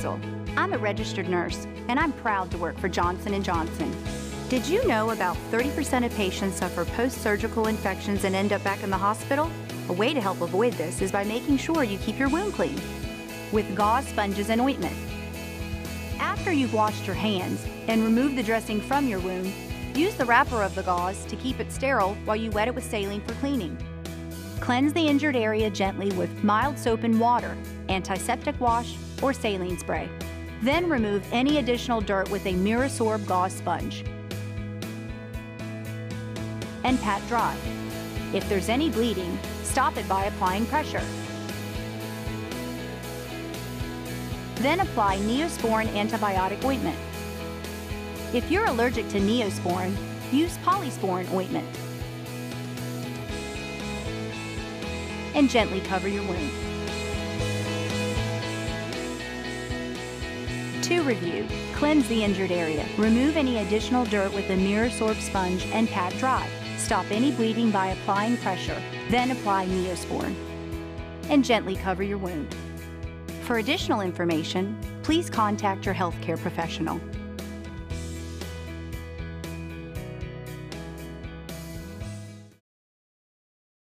Hazel. I'm a registered nurse, and I'm proud to work for Johnson & Johnson. Did you know about 30% of patients suffer post-surgical infections and end up back in the hospital? A way to help avoid this is by making sure you keep your wound clean with gauze, sponges, and ointment. After you've washed your hands and removed the dressing from your wound, use the wrapper of the gauze to keep it sterile while you wet it with saline for cleaning. Cleanse the injured area gently with mild soap and water, antiseptic wash, or saline spray. Then remove any additional dirt with a Neosporin gauze sponge and pat dry. If there's any bleeding, stop it by applying pressure. Then apply Neosporin antibiotic ointment. If you're allergic to Neosporin, use polysporin ointment and gently cover your wound. To review, cleanse the injured area. Remove any additional dirt with a Neosporin sponge and pat dry. Stop any bleeding by applying pressure. Then apply Neosporin and gently cover your wound. For additional information, please contact your healthcare professional.